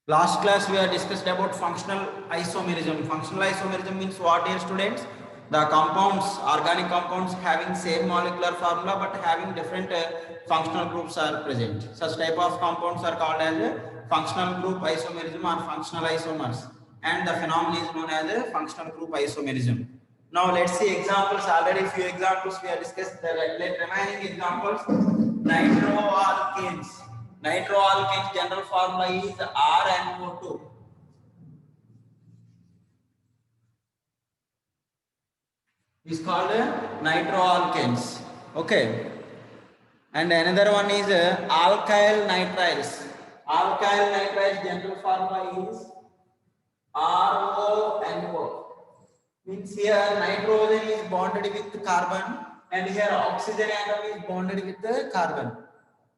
Last class we have discussed about functional isomerism. Functional isomerism means what, dear students? The compounds, organic compounds having same molecular formula but having different functional groups are present. Such type of compounds are called as functional group isomerism or functional isomers, and the phenomenon is known as functional group isomerism. Now let's see examples. Already few examples we have discussed. The remaining examples: nitroalkanes. Nitroalkanes general formula is RNO2. Is called nitroalkanes. Okay. And another one is alkyl nitriles. Alkyl nitriles general formula is RONO. Means here nitrogen is bonded with carbon and here oxygen atom is bonded with the carbon.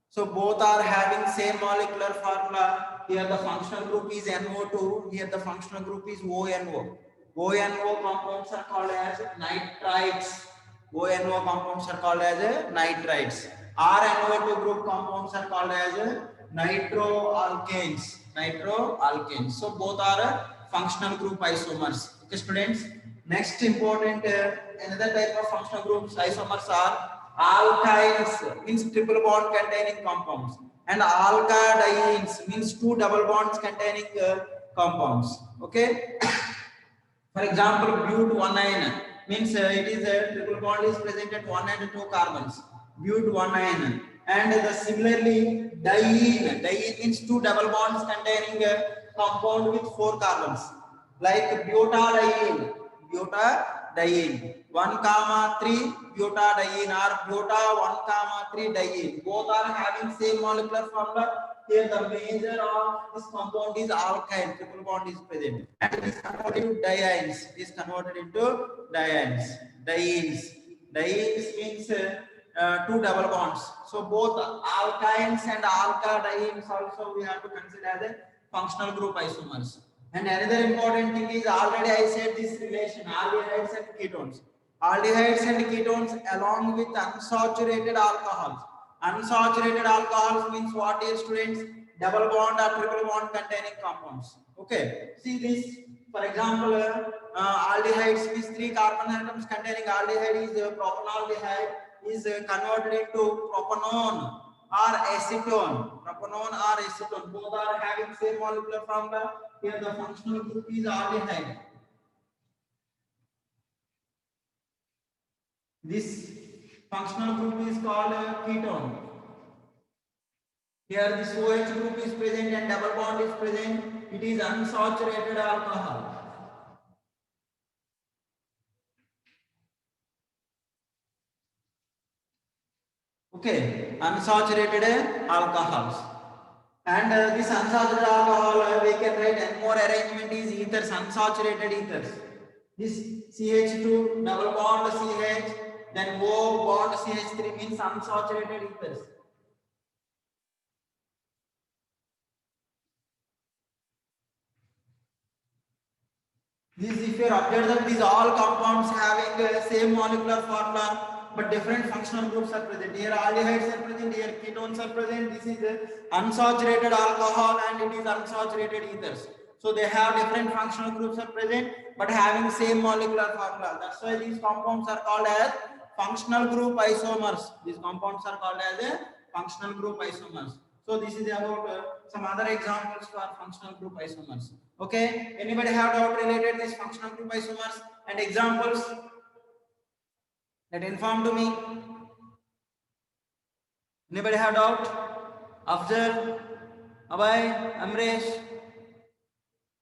So both are having same molecular formula. Here the functional group is NO2. Here the functional group is ONO. ONO compounds are called as nitrites. ONO compounds are called as nitrites. RNO2 group compounds are called as nitroalkanes. Nitroalkanes. So both are functional group isomers. Okay, students. Next important another type of functional groups isomers are alkynes, means triple bond containing compounds, and alkadienes means two double bonds containing compounds. Okay. For example, but1 means it is a triple bond is present at 1 and 2 carbons. But1, and similarly diene. Diene means two double bonds containing a compound with 4 carbons, like butadiene. Butadiene 1 comma 3 butadiene or buta 1 comma 3 diene. Both are having same molecular formula. Here the major of this compound is alkyne, triple bond is present, and it is converted into dienes. It is converted into dienes. Dienes. Dienes means two double bonds. So both alkynes and alkadienes also we have to consider as a functional group isomers. And another important thing is, already I said this relation aldehydes and ketones. Aldehydes and ketones along with unsaturated alcohols. Unsaturated alcohols means what, dear students? Double bond or triple bond containing compounds. Okay. See this. For example, aldehydes means 3 carbon atoms containing aldehyde is propanaldehyde is converted into propanone or acetone. Propanone or acetone. Both are having same molecular formula. Here the functional group is aldehyde. This functional group is called ketone. Here this OH group is present and double bond is present. It is unsaturated alcohol. Okay, unsaturated alcohols. And this unsaturated alcohol, we can write N more arrangement is ethers, unsaturated ethers. This CH2 double bond CH, then O bond CH3 means unsaturated ethers. This, if you observe that these all compounds having same molecular formula but different functional groups are present. Here aldehydes are present, here ketones are present. This is unsaturated alcohol and it is unsaturated ethers. So they have different functional groups are present but having same molecular formula. That's why these compounds are called as functional group isomers. These compounds are called as a functional group isomers. So this is about some other examples for functional group isomers. Okay, anybody have doubt related this functional group isomers and examples? That inform to me. Anybody have doubt? Afzal, Abhay, Amresh,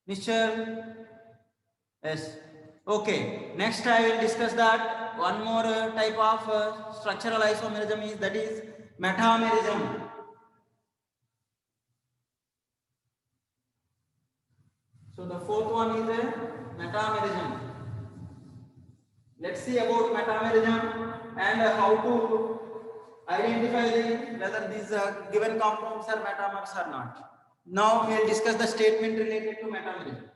Nishal? Yes. Okay. Next I will discuss that one more type of structural isomerism is, that is metamerism. So the fourth one is metamerism. Let's see about metamerism and how to identify whether these given compounds are metamers or not. Now we will discuss the statement related to metamerism.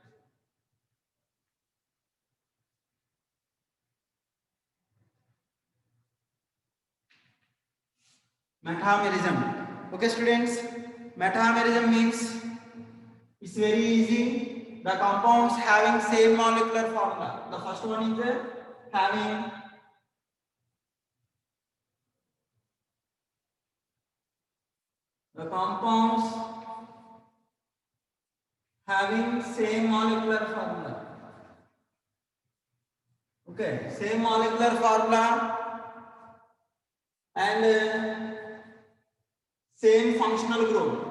Metamerism. Okay, students. Metamerism means It's very easy. The compounds having same molecular formula. The first one is having the compounds having same molecular formula. Okay, same molecular formula and same functional group.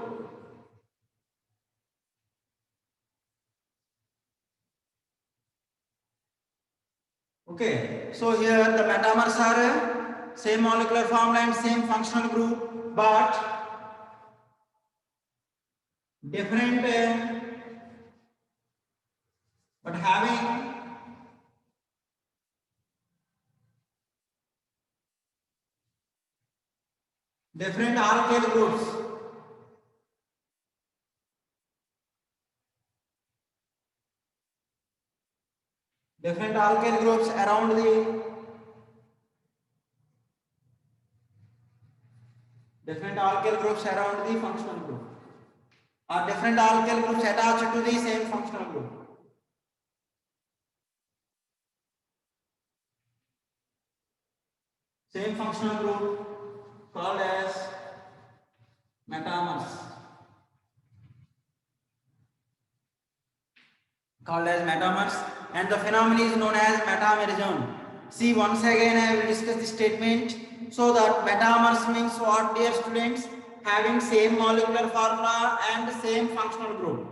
Okay, so here the metamers are same molecular formula and same functional group, but different, but having different alkyl groups. Different alkyl groups around the functional group, or different alkyl groups attached to the same functional group. Same functional group called as metamers. And the phenomenon is known as metamerism. See, once again I will discuss the statement. So that metamers means what, dear students? Having same molecular formula and same functional group.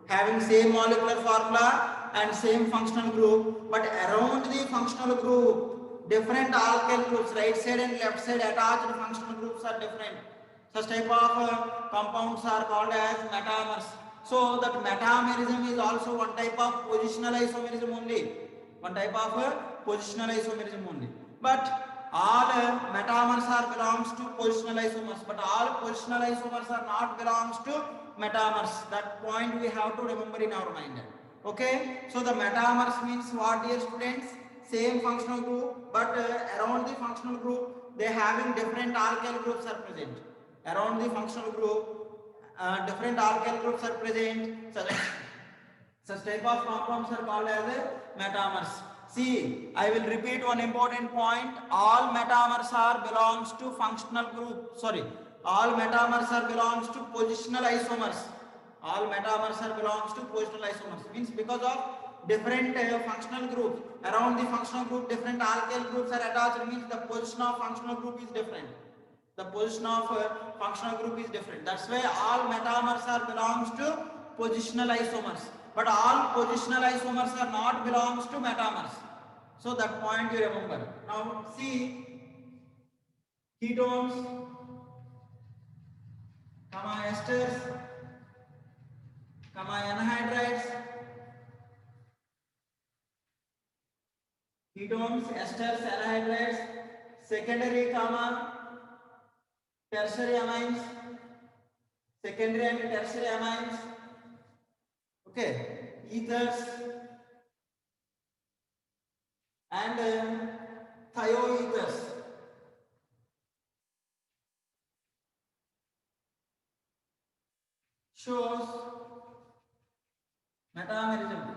Having same molecular formula and same functional group, but around the functional group, different alkyl groups, right side and left side attached functional groups are different. Such type of compounds are called as metamers. So that metamerism is also one type of positional isomerism only. One type of positional isomerism only. But all metamers are belongs to positional isomers, but all positional isomers are not belongs to metamers. That point we have to remember in our mind. Okay, so the metamers means what, dear students? Same functional group, but around the functional group they having different alkyl groups are present. Around the functional group, different alkyl groups are present. Such type of compounds are called as metamers. See, I will repeat one important point. All metamers are belongs to functional group. Sorry, all metamers are belongs to positional isomers. All metamers are belongs to positional isomers. Means because of different functional groups. Around the functional group, different alkyl groups are attached. Means the position of functional group is different. The position of functional group is different. That's why all metamers are belongs to positional isomers. But all positional isomers are not belongs to metamers. So that point you remember. Now see, ketones, esters, anhydrides, ketones, esters, anhydrides, secondary, tertiary amines, secondary and tertiary amines, okay, ethers and thioethers. Shows metamerism.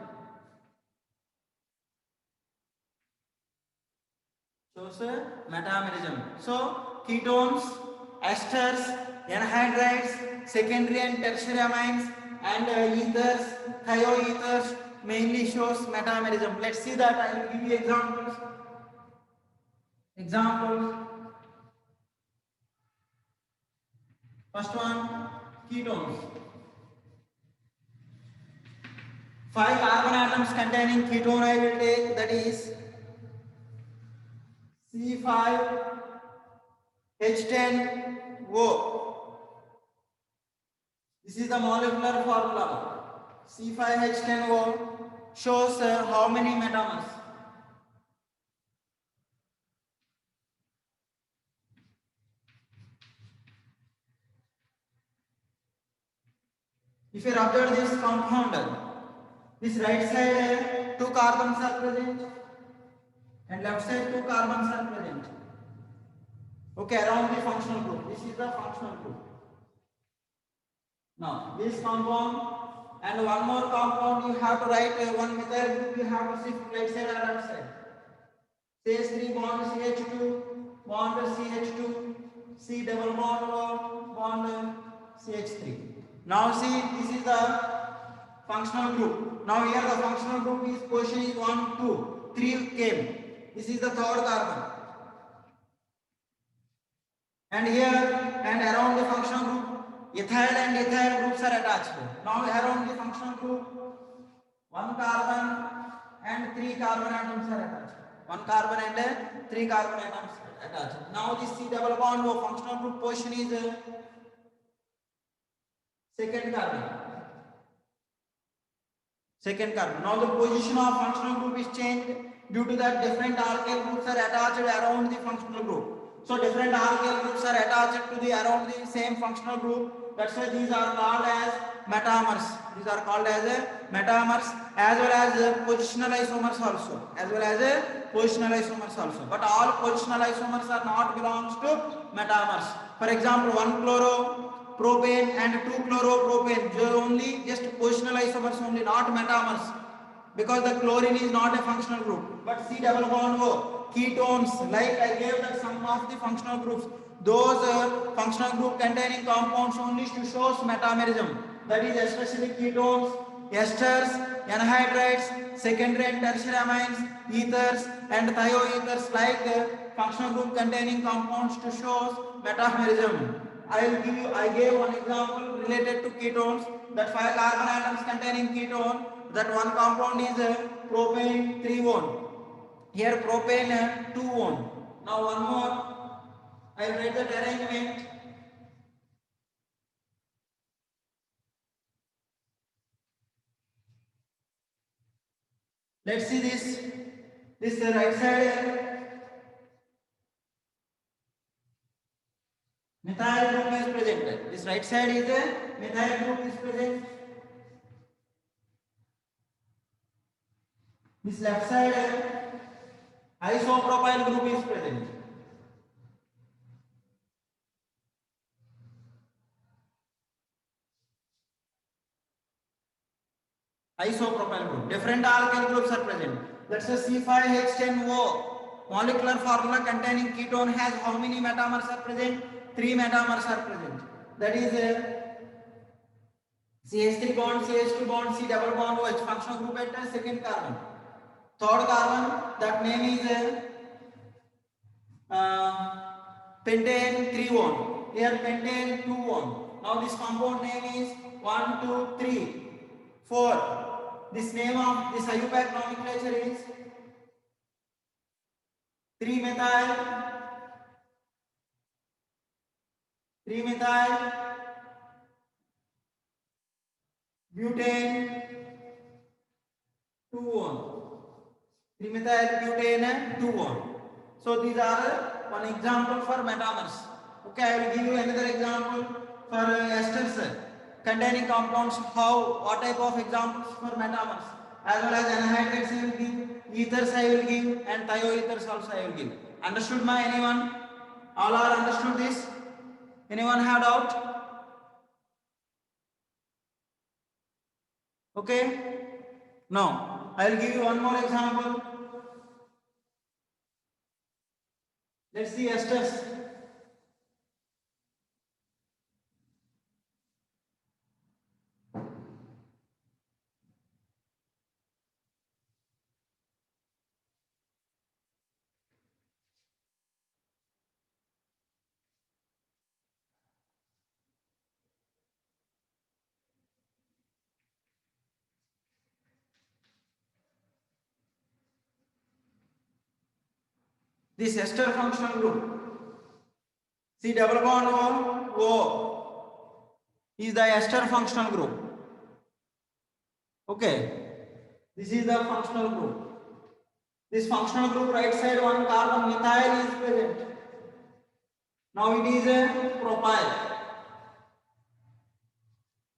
So ketones, esters, anhydrides, secondary and tertiary amines, and ethers, thioethers mainly shows metamerism. Let's see that. I will give you examples. First one, ketones. 5 carbon atoms containing ketone I will take, that is C5H10O. This is the molecular formula. C5H10O shows how many metamers? If you observe this compound, this right side 2 carbons are present and left side 2 carbons are present. Okay, around the functional group. This is the functional group. Now, this compound And one more compound you have to write one methyl group, you have to shift right side and left side. CH3 bond CH2 bond CH2 C double bond CH3. Now see, this is the functional group. Now here the functional group is position is 1, 2, 3 came. This is the third carbon. And here and around the functional group, ethyl and ethyl groups are attached. Now around the functional group, 1 carbon and 3 carbon atoms are attached. 1 carbon and 3 carbon atoms attached. Now this C double bond of functional group position is second carbon. Second carbon. Now the position of functional group is changed due to that different alkyl groups are attached around the functional group. So different alkyl groups are attached to the around the same functional group. That's why these are called as metamers. These are called as metamers as well as positional isomers also. As well as positional isomers also. But all positional isomers are not belongs to metamers. For example, 1 chloropropane and 2 chloropropane. Only just positional isomers only, not metamers. Because the chlorine is not a functional group. But C double bond O. Ketones, like I gave that some of the functional groups, those functional group containing compounds only shows metamerism. That is especially ketones, esters, anhydrides, secondary and tertiary amines, ethers and thioethers, like functional group containing compounds to shows metamerism. I gave one example related to ketones, that 5 carbon atoms containing ketone, that one compound is propane 3-one. Here propane 2-one. Now one more. I will write that arrangement. Let's see this. This right side methyl group is present. This right side is a methyl group is present. This left side isopropyl group is present. Isopropyl group. Different alkyl groups are present. Let's say C5H10O. Molecular formula containing ketone has how many metamers are present? 3 metamers are present. That is CH3 bond, CH2 bond, C double bond OH. Functional group at second carbon. Third carbon, that name is pentane 3-one. Here pentane 2-one. Now this compound name is 1, 2, 3, 4. This name of this IUPAC nomenclature is 3-methyl, 3-methyl butane 2-one. 3-methyl butane 2-one. So these are one example for metamers. Okay, I will give you another example for esters containing compounds. What type of examples for metamers? As well as anhydrides I will give, ethers I will give, and thioethers also I will give. Understood my anyone? All are understood this? Anyone have doubt? Okay? Now, I will give you one more example. Let's see esters. This ester functional group, C double bond O is the ester functional group. Okay, this is the functional group. This functional group right side one carbon methyl is present. Now it is a propyl.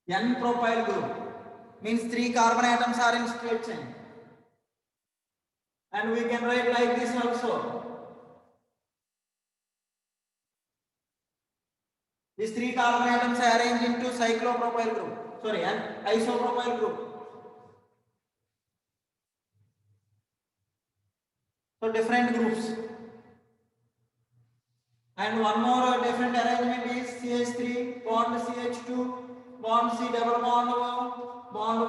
N propyl group means 3 carbon atoms are in straight chain. And we can write like this also. These 3 carbon atoms are arranged into cyclopropyl group. sorry, an isopropyl group. So different groups. And one more different arrangement is CH3 bond CH2 bond C double bond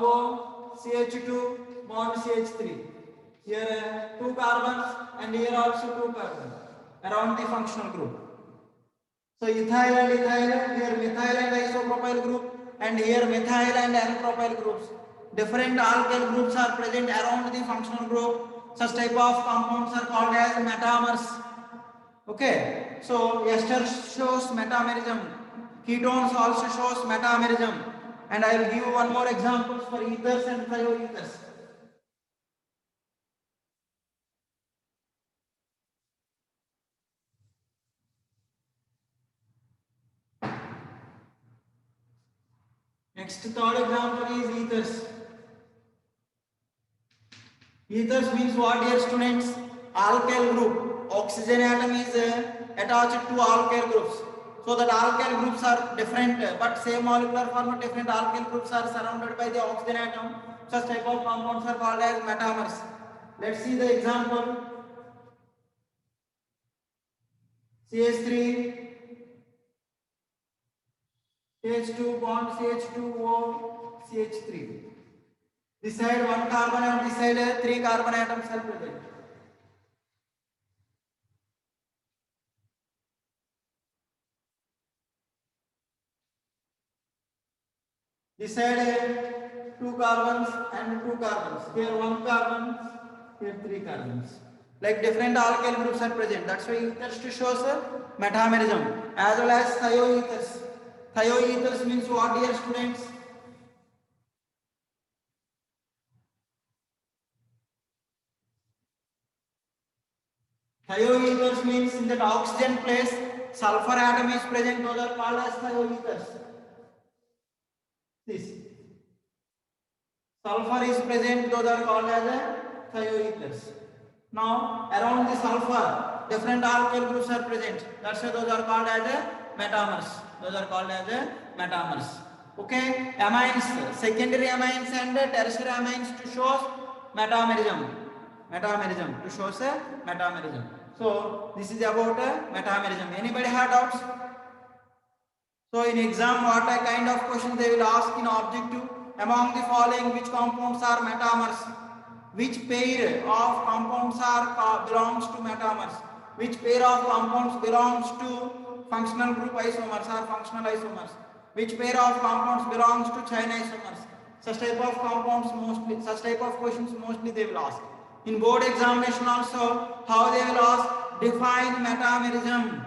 O CH2 bond CH3. Here two carbons and here also two carbons around the functional group. So ethyl and ethyl, here methyl and isopropyl group, and here methyl and n-propyl groups. Different alkyl groups are present around the functional group. Such type of compounds are called as metamers. Okay, so ester shows metamerism. Ketones also shows metamerism. And I will give one more example for ethers and thioethers. Next third example is ethers. Ethers means what, dear students? Alkyl group. Oxygen atom is attached to alkyl groups. So that alkyl groups are different, but same molecular form, different alkyl groups are surrounded by the oxygen atom. Such type of compounds are called as metamers. Let's see the example. CH3, CH2 bond CH2O, CH3. This side one carbon and this side three carbon atoms are present. This side two carbons and two carbons. Here one carbon, here three carbons. Like different alkyl groups are present. That's why ethers shows metamerism as well as thioethers. Thioethers means what, dear students? Thioethers means in that oxygen place sulfur atom is present. Those are called as thioethers. This sulfur is present, those are called as thioethers. Now around the sulfur different alkyl groups are present. That's why those are called as metamers. Those are called as metamers. Okay, amines, secondary amines and tertiary amines to show metamerism. Metamerism to show metamerism. So this is about metamerism. Anybody have doubts? So in exam, what kind of question they will ask in objective? Among the following, which compounds are metamers? Which pair of compounds belongs to metamers? Which pair of compounds belongs to functional group isomers or functional isomers? Which pair of compounds belongs to chain isomers? Such type of compounds mostly, such type of questions mostly they will ask. In board examination also, how they will ask? Define metamerism.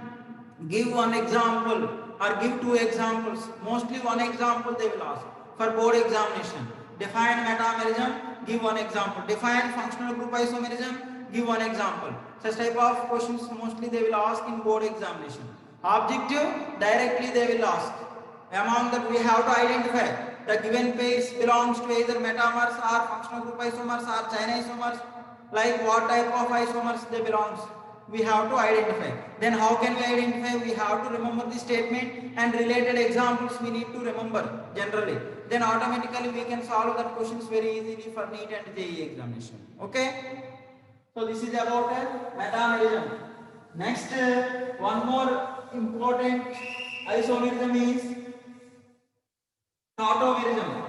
Give one example or give two examples. Mostly one example they will ask for board examination. Define metamerism, give one example. Define functional group isomerism, give one example. Such type of questions mostly they will ask in board examination. Objective, directly they will ask. Among that we have to identify the given pairs belongs to either metamers or functional group isomers or chain isomers. Like what type of isomers they belongs, we have to identify. Then how can we identify? We have to remember the statement and related examples we need to remember generally. Then automatically we can solve that questions very easily for NEET and JEE examination. Okay? So this is about metamerism. Next, one more important isomerism is tautomerism.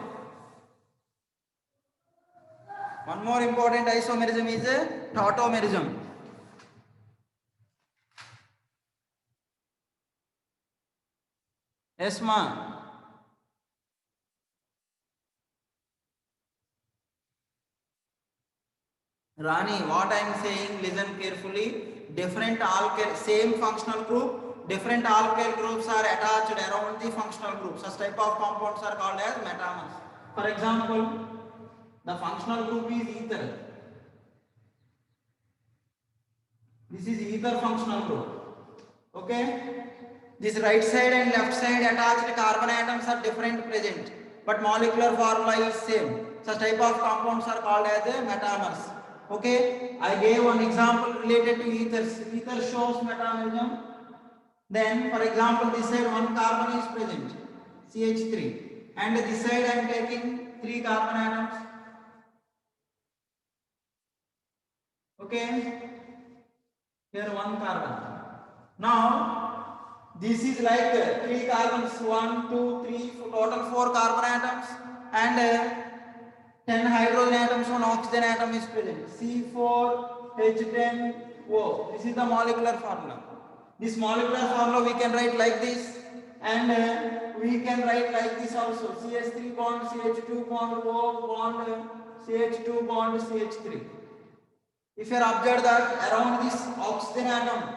One more important isomerism is tautomerism. Yes, ma. Rani, what I am saying, listen carefully. Different alkyl, same functional group, different alkyl groups are attached around the functional group. Such type of compounds are called as metamers. For example, the functional group is ether. This is ether functional group. Okay? This right side and left side attached carbon atoms are different present, but molecular formula is same. Such type of compounds are called as metamers. Okay, I gave one example related to ethers. Ether shows metamerism. Then, for example, this side one carbon is present, CH3, and this side I am taking 3 carbon atoms. Okay, here 1 carbon. Now this is like 3 carbons, 1, 2, 3, total 4 carbon atoms, and 10 hydrogen atoms, 1 oxygen atom is present. C4H10O. This is the molecular formula. This molecular formula we can write like this, and we can write like this also. CH3 bond, CH2 bond, O bond, CH2 bond, CH3. If you observe that around this oxygen atom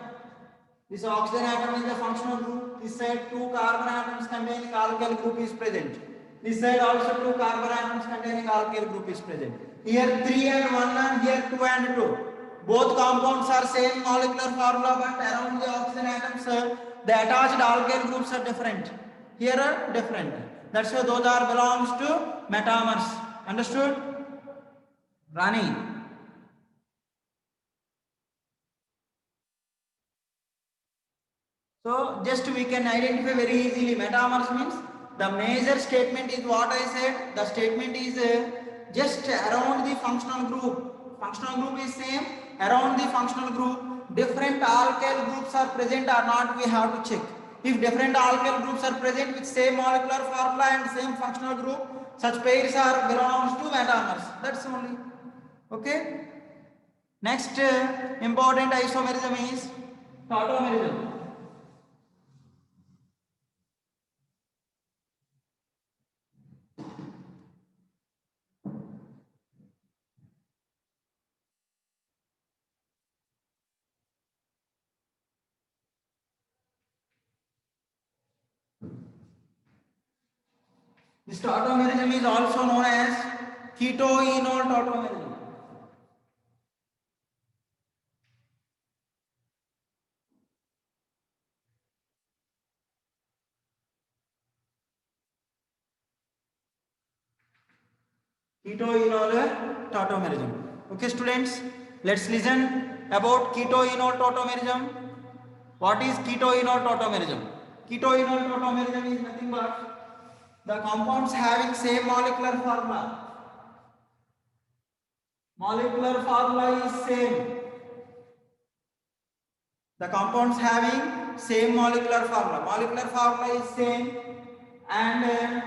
is the functional group. This side 2 carbon atoms containing alkyl group is present. This side also 2 carbon atoms containing alkyl group is present. Here 3 and 1 and here 2 and 2. Both compounds are same molecular formula, but around the oxygen atoms the attached alkyl groups are different. Here are different. That's why those are belongs to metamers. Understood? Rani. So just we can identify very easily. Metamers means the major statement is what I said. The statement is just around the functional group. Functional group is same. Around the functional group, different alkyl groups are present or not, we have to check. If different alkyl groups are present with same molecular formula and same functional group, such pairs are belongs to metamers. That's only. Okay. Next important isomerism is tautomerism. This tautomerism is also known as keto-enol tautomerism. Keto-enol tautomerism. Okay, students, let's listen about keto-enol tautomerism. What is keto-enol tautomerism? Keto-enol tautomerism is nothing but the compounds having same molecular formula. Molecular formula is same. The compounds having same molecular formula. Molecular formula is same, and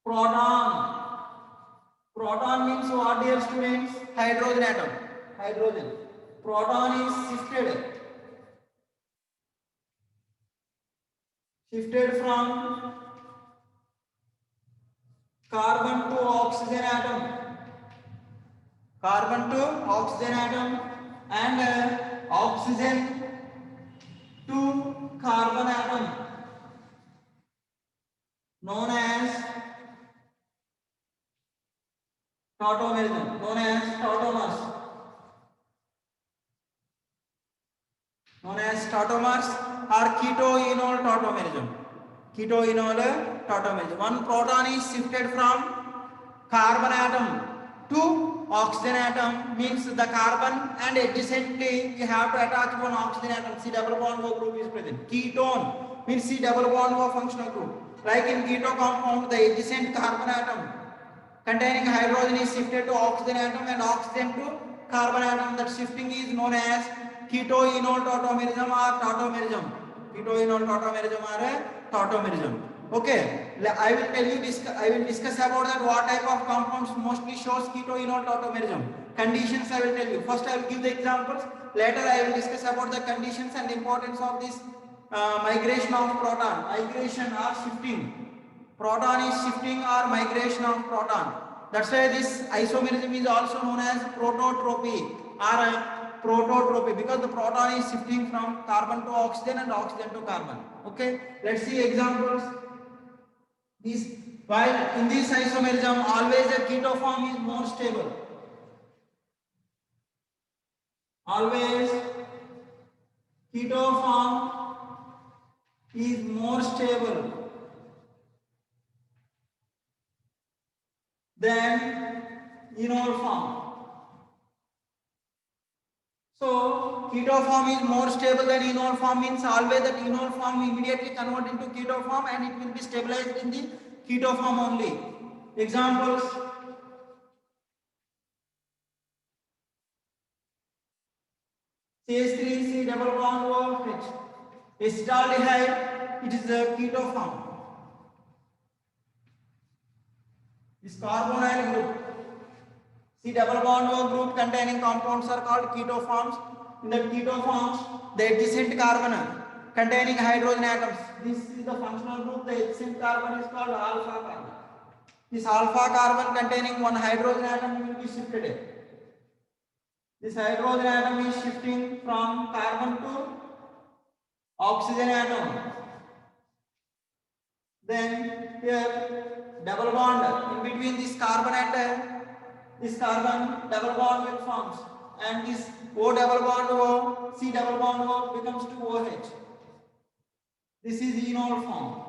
proton. Proton means what, dear students? Hydrogen atom. Hydrogen. Proton is shifted from carbon to oxygen atom. Carbon to oxygen atom, and oxygen to carbon atom, known as tautomerism, known as tautomers. Known as tautomers or keto-enol tautomerism. Keto-enol tautomerism. One proton is shifted from carbon atom to oxygen atom, means the carbon and adjacently we have to attach one oxygen atom. C double bond O group is present. Ketone means C double bond O functional group. Like in keto compound, the adjacent carbon atom containing hydrogen is shifted to oxygen atom and oxygen to carbon atom. That shifting is known as keto-enol tautomerism or tautomerism. Keto-enol tautomerism or tautomerism. Okay, I will discuss about that what type of compounds mostly shows keto-enol tautomerism. Conditions I will tell you. First I will give the examples. Later I will discuss about the conditions and importance of this migration of proton. Migration or shifting. Proton is shifting or migration of proton. That's why this isomerism is also known as prototropy or prototropy, because the proton is shifting from carbon to oxygen and oxygen to carbon. Okay, let's see examples. While in this isomerism, always a keto form is more stable. Always keto form is more stable than enol form. So keto form is more stable than enol form means always that enol form immediately convert into keto form and it will be stabilized in the keto form only. Examples: CH3C double bond OH. Acetaldehyde, it is a keto form. This carbonyl group, C double bond O group containing compounds are called keto forms. In the keto forms, the adjacent carbon containing hydrogen atoms. This is the functional group. The adjacent carbon is called alpha carbon. This alpha carbon containing one hydrogen atom will be shifted. This hydrogen atom is shifting from carbon to oxygen atom. Then here double bond in between this carbon and this carbon, double bond will forms, and this O double bond O, C double bond O becomes to OH. This is enol form.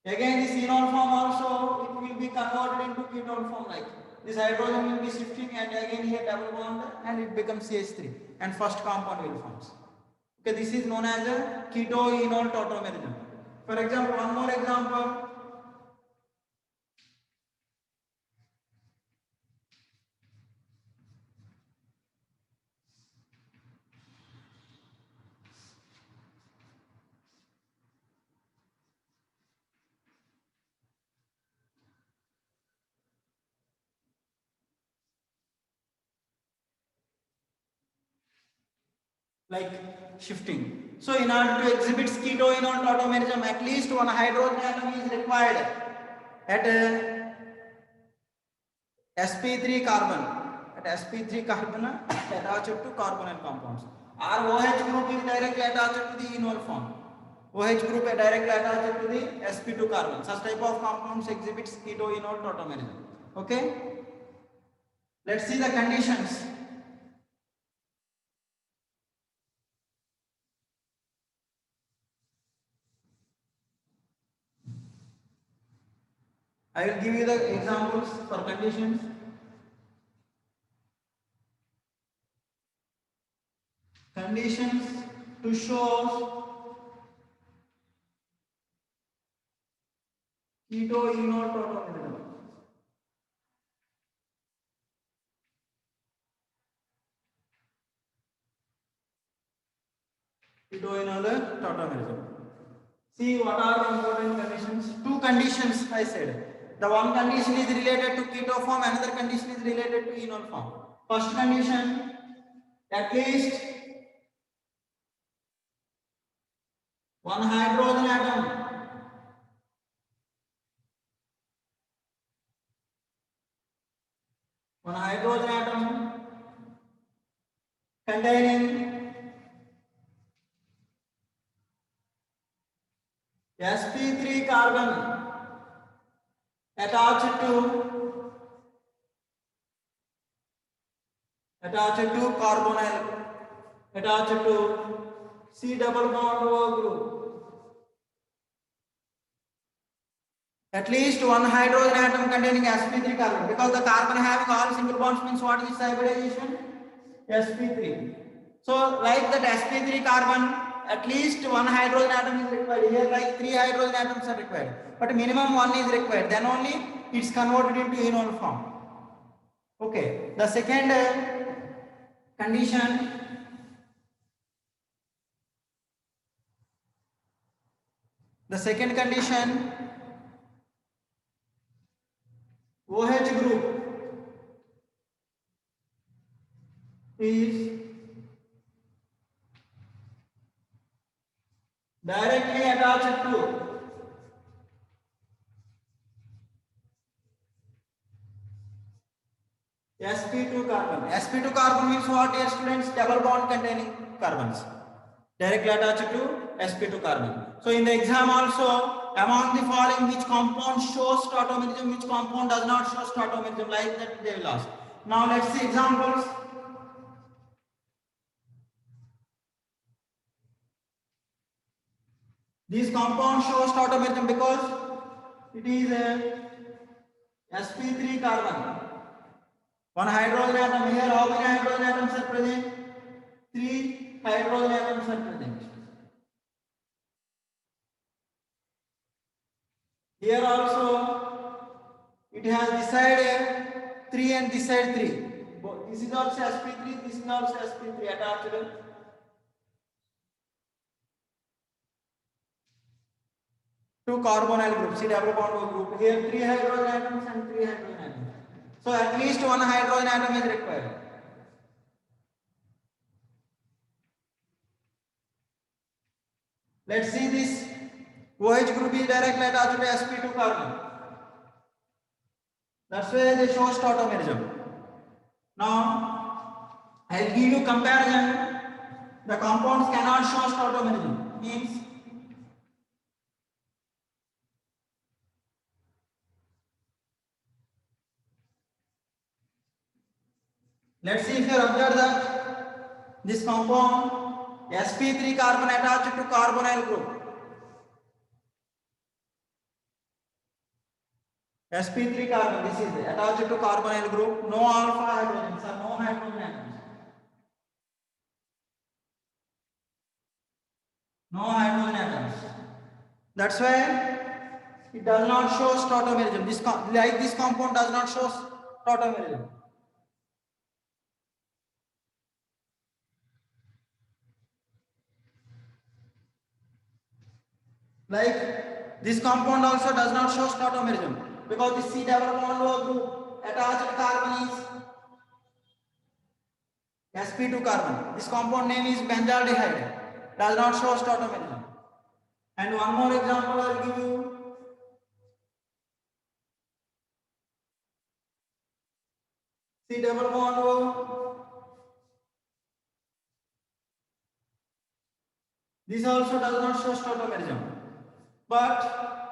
Again this enol form also it will be converted into ketone form, like this hydrogen will be shifting and again here double bond and it becomes CH3 and first compound will forms. Okay, this is known as a keto-enol tautomerism. For example, one more example. Like shifting. So in order to exhibit keto-enol tautomerism, at least one hydrogen atom is required at sp3 carbon. At sp3 carbon attached to carbonyl compounds. Our OH group is directly attached to the enol form. OH group is directly attached to the sp2 carbon. Such type of compounds exhibits keto-enol tautomerism. Okay. Let's see the conditions. I will give you the examples for conditions. Conditions to show keto-enol tautomerism. Keto-enol tautomerism. See what are the important conditions. Two conditions I said. The one condition is related to keto form, another condition is related to enol form. First condition, at least one hydrogen atom containing sp3 carbon attached to carbonyl, attached to C double bond O group. At least one hydrogen atom containing sp3 carbon, because the carbon having all single bonds means what is hybridization? sp3. So like that sp3 carbon, at least one hydrogen atom is required. Here like 3 hydrogen atoms are required, but minimum 1 is required. Then only it's converted into enol form. Okay. The second condition, OH group is directly attached to sp2 carbon. sp2 carbon means what, dear students? Double bond containing carbons. Directly attached to sp2 carbon. So in the exam also, among the following which compound shows tautomerism, which compound does not show tautomerism, like that they will ask. Now let's see examples. These compounds shows tautomerism because it is a sp3 carbon. One hydrogen atom. Here how many hydrogen atoms are present? 3 hydrogen atoms are present. Here also it has this side 3 and this side 3. This is also sp3, this is also sp3 attached to carbonyl group, C double bond O group. Here 3 hydrogen atoms and 3 hydrogen atoms. So at least one hydrogen atom is required. Let's see this OH group is directly attached to sp2 carbon. That's why they show tautomerism. Now I'll give you comparison. The compounds cannot show tautomerism. Means let's see if you observe that this compound sp3 carbon attached to carbonyl group. sp3 carbon, this is attached to carbonyl group, no alpha hydrogens or no hydrogen atoms. No hydrogen atoms. That's why it does not show tautomerism. This compound does not show tautomerism. Like this compound also does not show tautomerism because the C double bond O group attached carbon is sp2 carbon. This compound name is benzaldehyde. Does not show tautomerism. And one more example I will give you. C double bond O. This also does not show tautomerism. But